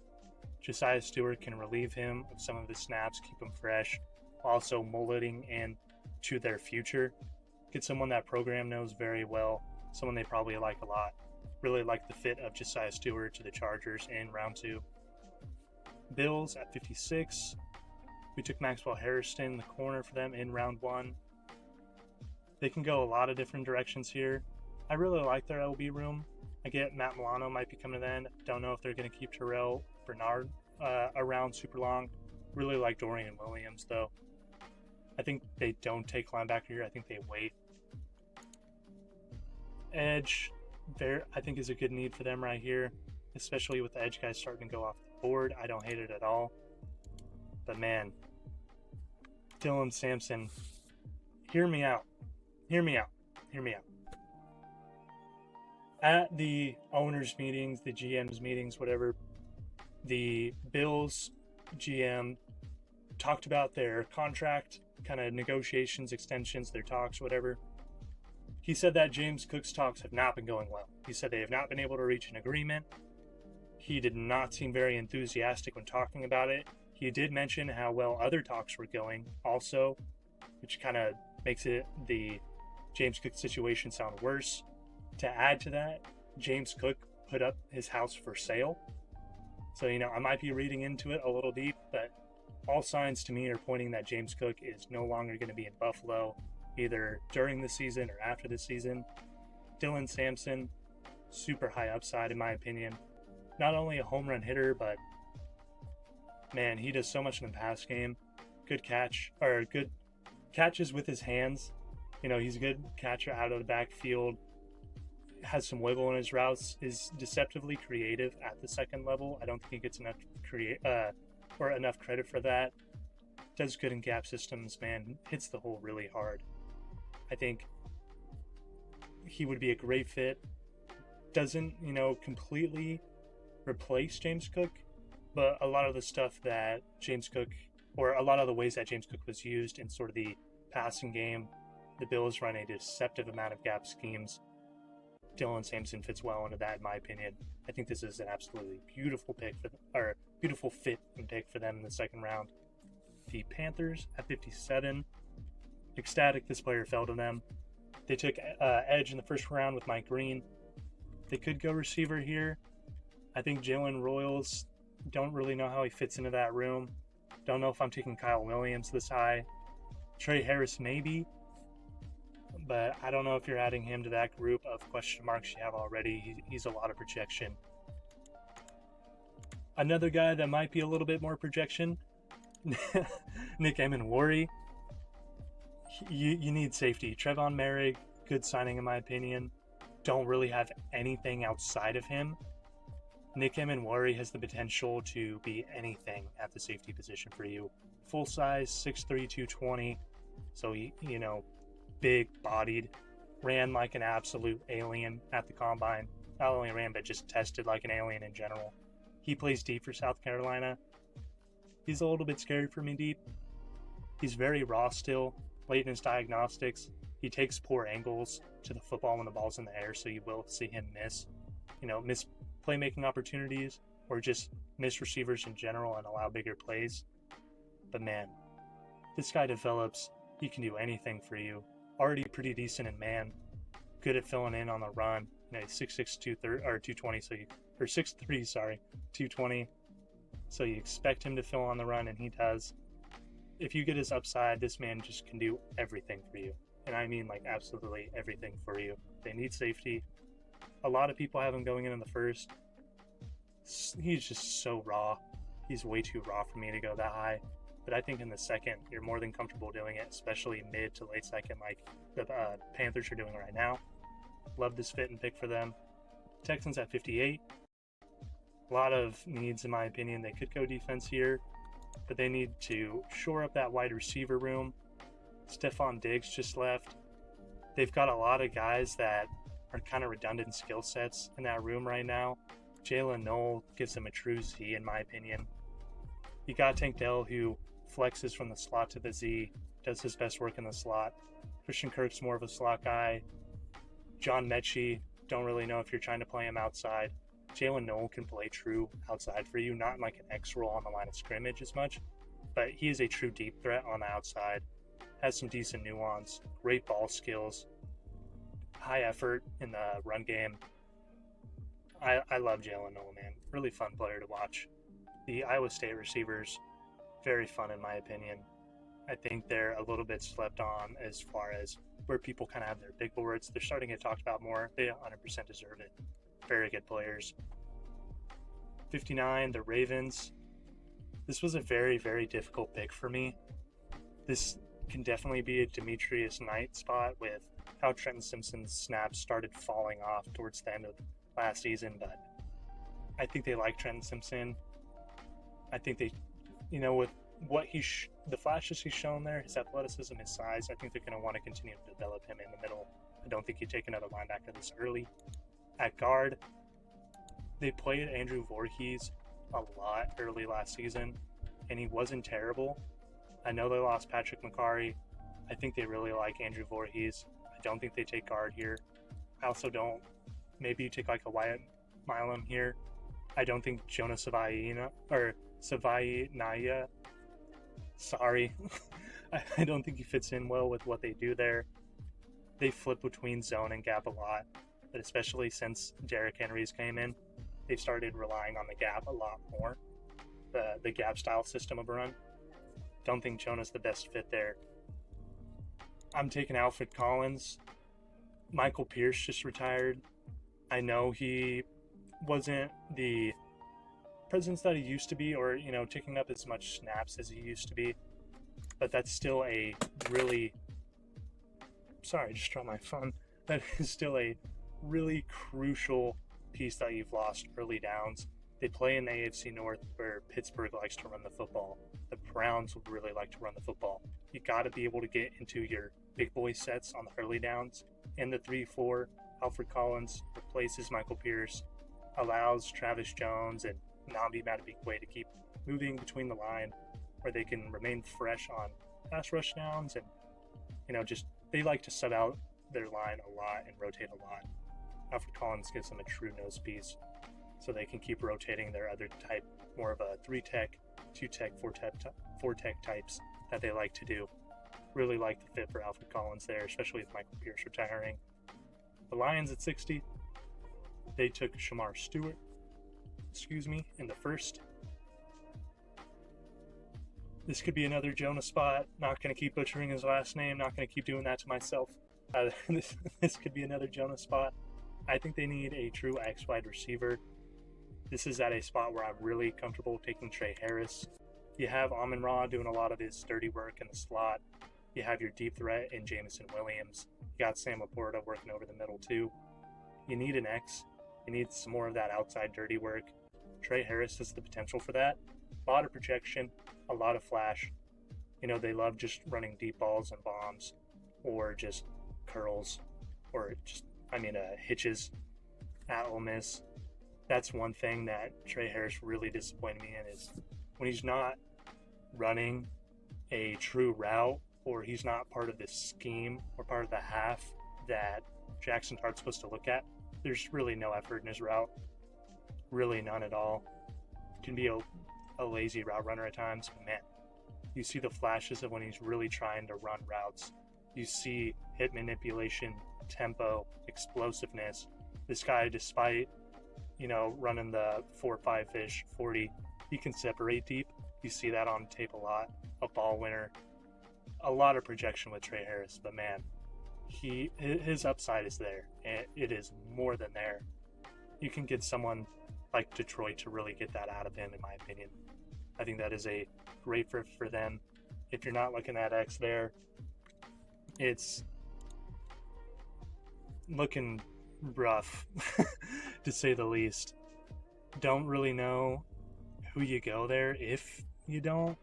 Josiah Stewart can relieve him of some of his snaps, keep him fresh, also mulleting into their future. Get someone that program knows very well, someone they probably like a lot. Really like the fit of Josiah Stewart to the Chargers in round 2. Bills at 56. We took Maxwell Hairston, the corner, for them in round 1. They can go a lot of different directions here. I really like their LB room. I get Matt Milano might be coming to the end. Don't know if they're going to keep Terrell Bernard around super long. Really like Dorian Williams, though. I think they don't take linebacker here. I think they wait. Edge, there, I think, is a good need for them right here, especially with the edge guys starting to go off the board. I don't hate it at all. But man, Dylan Sampson, hear me out. Hear me out. Hear me out. At the owners' meetings, the GM's meetings, whatever, the Bills GM talked about their contract kind of negotiations, extensions, their talks, whatever. He said that James Cook's talks have not been going well. He said they have not been able to reach an agreement. He did not seem very enthusiastic when talking about it. He did mention how well other talks were going also, which kind of makes it the James Cook situation sound worse. To add to that, James Cook put up his house for sale. So, I might be reading into it a little deep, but all signs to me are pointing that James Cook is no longer going to be in Buffalo, either during the season or after the season. Dylan Sampson, super high upside in my opinion. Not only a home run hitter, but man, he does so much in the pass game. Good catches with his hands. He's a good catcher out of the backfield. Has some wiggle in his routes. Is deceptively creative at the second level. I don't think he gets enough enough credit for that. Does good in gap systems, man. Hits the hole really hard. I think he would be a great fit. Doesn't, completely replace James Cook, but a lot of the stuff that James Cook, or a lot of the ways that James Cook was used in sort of the passing game, the Bills run a deceptive amount of gap schemes. Dylan Sampson fits well into that, in my opinion. I think this is an absolutely beautiful pick beautiful fit and pick for them in the second round. The Panthers at 57. ecstatic this player fell to them. They took edge in the first round with Mike Green. They could go receiver here. I think Jalen Royals, don't really know how he fits into that room. Don't know if I'm taking Kyle Williams this high. Trey Harris maybe, but I don't know if you're adding him to that group of question marks you have already. He's a lot of projection. Another guy that might be a little bit more projection, Nick Emenwari. You need safety. Trevon Merrick, good signing in my opinion. Don't really have anything outside of him. Nick Emenwari has the potential to be anything at the safety position for you. Full size, 6'3", 220. So, big bodied. Ran like an absolute alien at the combine. Not only ran, but just tested like an alien in general. He plays deep for South Carolina. He's a little bit scary for me deep. He's very raw still, late in his diagnostics. He takes poor angles to the football when the ball's in the air, so you will see him miss playmaking opportunities or just miss receivers in general and allow bigger plays. But man, this guy develops. He can do anything for you. Already pretty decent in man. Good at filling in on the run. He's 6'6", 220, or 6'3", 220. So you expect him to fill on the run, and he does. If you get his upside, this man just can do everything for you. And I mean like absolutely everything for you. They need safety. A lot of people have him going in the first. He's just so raw. He's way too raw for me to go that high. But I think in the second, you're more than comfortable doing it, especially mid to late second like the Panthers are doing right now. Love this fit and pick for them. Texans at 58. A lot of needs in my opinion. They could go defense here, but they need to shore up that wide receiver room. Stephon Diggs just left. They've got a lot of guys that are kind of redundant skill sets in that room right now. Jalen Noel gives them a true Z in my opinion. You got Tank Dell who flexes from the slot to the Z, does his best work in the slot. Christian Kirk's more of a slot guy. John Mechie, don't really know if you're trying to play him outside. Jalen Noel can play true outside for you, not in like an X role on the line of scrimmage as much, but he is a true deep threat on the outside. Has some decent nuance, great ball skills, high effort in the run game. I love Jalen Noel, man. Really fun player to watch. The Iowa State receivers, very fun in my opinion. I think they're a little bit slept on as far as where people kind of have their big boards. They're starting to get talked about more. They 100% deserve it. Very good players. 59, the Ravens. This was a very, very difficult pick for me. This can definitely be a Demetrius Knight spot with how Trenton Simpson's snaps started falling off towards the end of last season, but I think they like Trenton Simpson. I think they, with what the flashes he's shown there, his athleticism, his size, I think they're going to want to continue to develop him in the middle. I don't think you take another linebacker this early. At guard, they played Andrew Voorhees a lot early last season, and he wasn't terrible. I know they lost Patrick McCarry. I think they really like Andrew Voorhees. I don't think they take guard here. I also don't. Maybe you take like a Wyatt Milam here. I don't think Jonah Savaiinaia. Sorry. I don't think he fits in well with what they do there. They flip between zone and gap a lot, but especially since Derrick Henry's came in, they've started relying on the gap a lot more. The gap style system of a run. Don't think Jonah's the best fit there. I'm taking Alfred Collins. Michael Pierce just retired. I know he wasn't the presence that he used to be, or taking up as much snaps as he used to be, but that's still a really I just dropped my phone. That is still a really crucial piece that you've lost early downs. They play in the AFC North where Pittsburgh likes to run the football. The Browns would really like to run the football. You got to be able to get into your big boy sets on the early downs. In the 3-4, Alfred Collins replaces Michael Pierce, allows Travis Jones and Nnamdi Madubuike to keep moving between the line where they can remain fresh on pass rush downs, and just they like to sub out their line a lot and rotate a lot. Alfred Collins gives them a true nose piece, so they can keep rotating their other type, more of a 3-tech, 2-tech, 4-tech types that they like to do. Really like the fit for Alfred Collins there, especially with Michael Pierce retiring. The Lions at 60, they took Shamar Stewart, in the first. This could be another Jonah spot. Not going to keep butchering his last name. Not going to keep doing that to myself. This could be another Jonah spot. I think they need a true X wide receiver. This is at a spot where I'm really comfortable taking Trey Harris. You have Amon-Ra doing a lot of his dirty work in the slot. You have your deep threat in Jameson Williams. You got Sam Laporta working over the middle too. You need an X. You need some more of that outside dirty work. Trey Harris has the potential for that. A lot of projection, a lot of flash. They love just running deep balls and bombs, or just curls, or hitches at Ole Miss. That's one thing that Trey Harris really disappointed me in, is when he's not running a true route, or he's not part of this scheme or part of the half that Jackson Dart's supposed to look at. There's really no effort in his route. Really none at all. Can be a lazy route runner at times, but man, you see the flashes of when he's really trying to run routes. You see hip manipulation, tempo, explosiveness. This guy, despite, running the 4.5-ish 40, he can separate deep. You see that on tape a lot. A ball winner. A lot of projection with Trey Harris, but man, his upside is there, and it is more than there. You can get someone like Detroit to really get that out of him, in my opinion. I think that is a great fit for them. If you're not looking at X there, it's looking rough, to say the least. Don't really know who you go there. If you don't,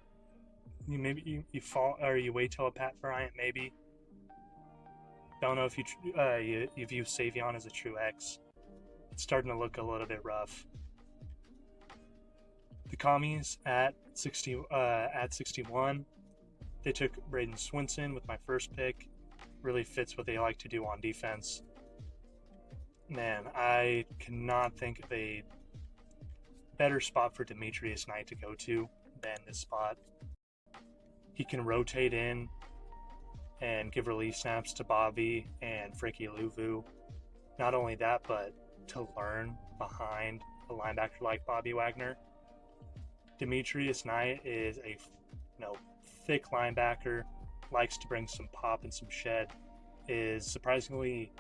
you fall, or you wait till a Pat Bryant maybe. Don't know if you view Savion as a true X. It's starting to look a little bit rough. The Commies at 61, they took Braden Swinson with my first pick. Really fits what they like to do on defense. Man, I cannot think of a better spot for Demetrius Knight to go to than this spot. He can rotate in and give relief snaps to Bobby and Frankie Luvu. Not only that, but to learn behind a linebacker like Bobby Wagner. Demetrius Knight is a thick linebacker, likes to bring some pop and some shed, is surprisingly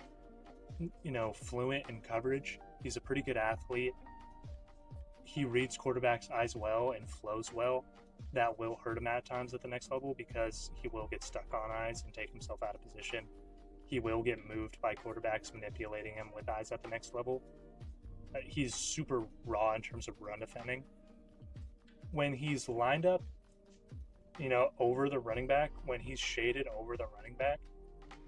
fluent in coverage. He's a pretty good athlete. He reads quarterbacks' eyes well and flows well. That will hurt him at times at the next level, because he will get stuck on eyes and take himself out of position. He will get moved by quarterbacks manipulating him with eyes at the next level. He's super raw in terms of run defending. When he's lined up, over the running back, when he's shaded over the running back,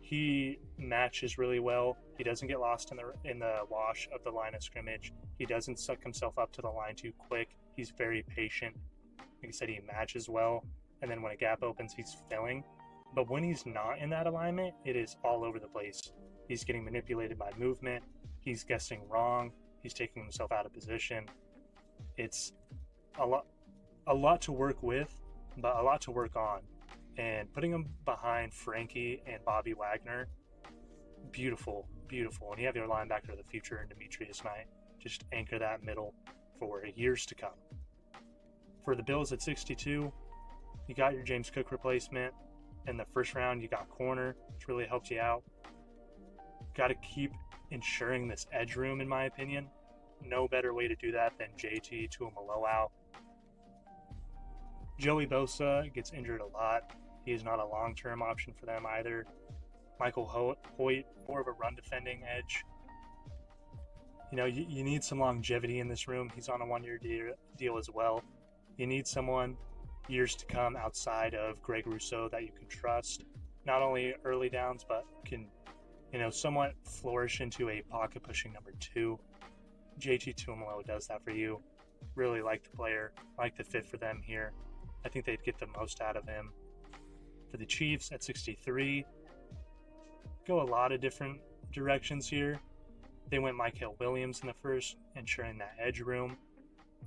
he matches really well. He doesn't get lost in the wash of the line of scrimmage. He doesn't suck himself up to the line too quick. He's very patient. Like I said, he matches well, and then when a gap opens, he's filling. But when he's not in that alignment, it is all over the place. He's getting manipulated by movement. He's guessing wrong. He's taking himself out of position. It's a lot to work with, but a lot to work on. And putting him behind Frankie and Bobby Wagner, beautiful. And you have your linebacker of the future in Demetrius Knight. Just anchor that middle for years to come. For the Bills at 62, you got your James Cook replacement. In the first round, you got corner, which really helped you out. Got to keep ensuring this edge room, in my opinion. No better way to do that than JT Tuimoloau. Joey Bosa gets injured a lot. He is not a long-term option for them either. Michael Hoyt, more of a run-defending edge. You need some longevity in this room. He's on a one-year deal as well. You need someone years to come outside of Greg Rousseau that you can trust. Not only early downs, but can, somewhat flourish into a pocket-pushing number 2. JT Tuimoloau does that for you. Really like the player. Like the fit for them here. I think they'd get the most out of him. For the Chiefs at 63, go a lot of different directions here. They went Mykel Williams in the first, ensuring that edge room.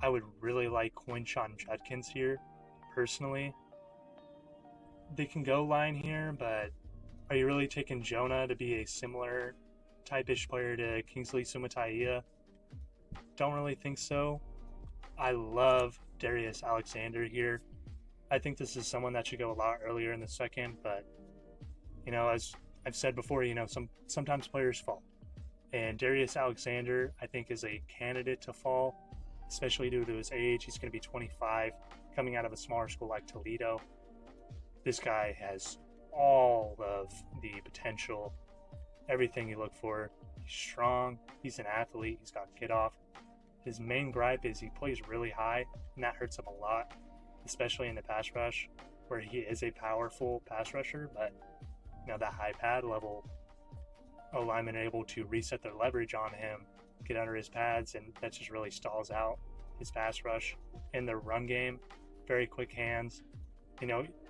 I would really like Quinshon Judkins here, personally. They can go line here, but are you really taking Jonah to be a similar type-ish player to Kingsley Sumatai? Don't really think so. I love Darius Alexander here. I think this is someone that should go a lot earlier in the second, but as I've said before, sometimes players fall. And Darius Alexander, I think, is a candidate to fall, especially due to his age. He's going to be 25, coming out of a smaller school like Toledo. This guy has all of the potential, everything you look for. He's strong, he's an athlete, he's got get off. His main gripe is he plays really high, and that hurts him a lot, especially in the pass rush, where he is a powerful pass rusher, but that high pad level, O-linemen are able to reset their leverage on him, get under his pads, and that just really stalls out his pass rush. In the run game, very quick hands.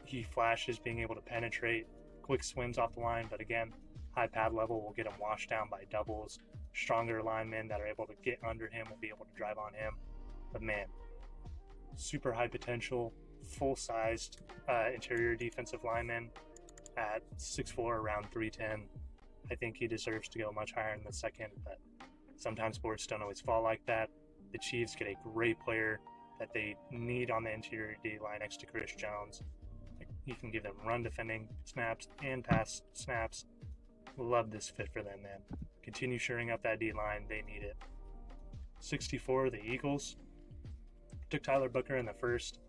He flashes being able to penetrate, quick swims off the line, but again, high pad level will get him washed down by doubles. Stronger linemen that are able to get under him will be able to drive on him. But man, super high potential, full-sized interior defensive lineman at 6'4", around 310. I think he deserves to go much higher in the second, but sometimes boards don't always fall like that. The Chiefs get a great player that they need on the interior D-line next to Chris Jones. You can give them run defending snaps and pass snaps. Love this fit for them, man. Continue shoring up that D-line. They need it. 64, the Eagles. Took Tyler Booker in the first.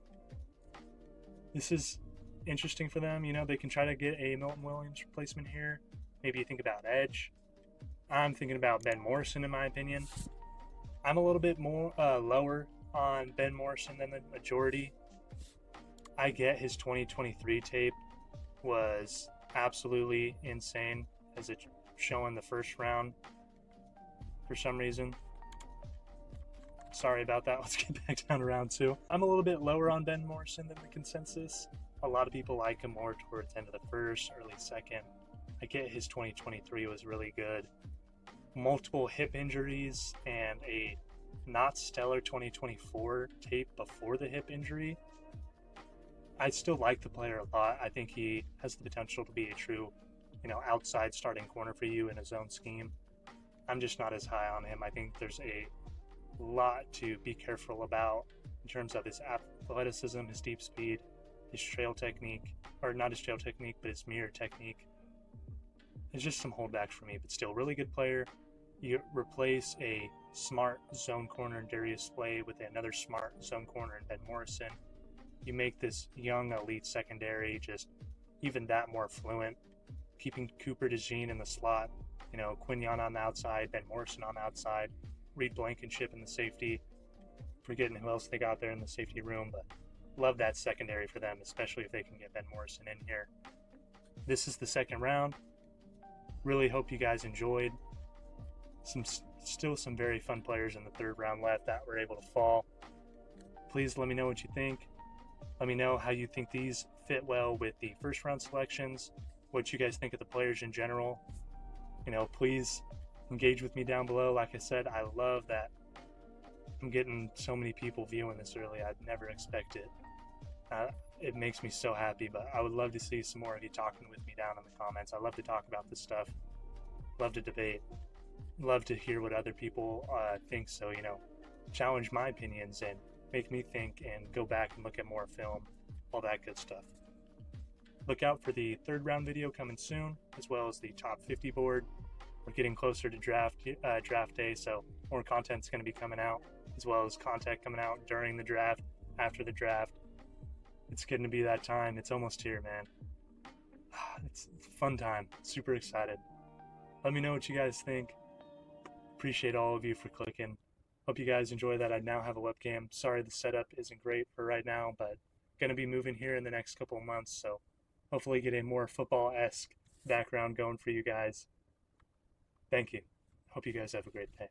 This is interesting for them. They can try to get a Milton Williams replacement here. Maybe you think about edge. I'm thinking about Ben Morrison, in my opinion. I'm a little bit more lower on Ben Morrison than the majority. I get his 2023 tape was absolutely insane, as it's showing the first round for some reason. Sorry about that. Let's get back down to round two. I'm a little bit lower on Ben Morrison than the consensus. A lot of people like him more towards the end of the first, early second. I get his 2023 was really good. Multiple hip injuries and a not stellar 2024 tape before the hip injury. I still like the player a lot. I think he has the potential to be a true, outside starting corner for you in his own scheme. I'm just not as high on him. I think there's a lot to be careful about in terms of his athleticism, his deep speed, his trail technique, or not his trail technique, but his mirror technique. There's just some holdbacks for me, but still really good player. You replace a smart zone corner in Darius Slay with another smart zone corner in Ben Morrison. You make this young elite secondary just even that more fluent, keeping Cooper DeJean in the slot, Quinion on the outside, Ben Morrison on the outside, Reed Blankenship in the safety. Forgetting who else they got there in the safety room, but love that secondary for them, especially if they can get Ben Morrison in here. This is the second round. Really hope you guys enjoyed. Still some very fun players in the third round left that were able to fall. Please let me know what you think. Let me know how you think these fit well with the first round selections, what you guys think of the players in general. Please engage with me down below. Like I said, I love that I'm getting so many people viewing this early. I'd never expect it. It makes me so happy, but I would love to see some more of you talking with me down in the comments. I love to talk about this stuff. Love to debate. Love to hear what other people think. So, challenge my opinions and make me think and go back and look at more film, all that good stuff. Look out for the third round video coming soon, as well as the top 50 board. We're getting closer to draft day, so more content's going to be coming out, as well as content coming out during the draft, after the draft. It's getting to be that time. It's almost here, man. It's a fun time. Super excited. Let me know what you guys think. Appreciate all of you for clicking. Hope you guys enjoy that. I now have a webcam. Sorry the setup isn't great for right now, but going to be moving here in the next couple of months, so hopefully get a more football-esque background going for you guys. Thank you. Hope you guys have a great day.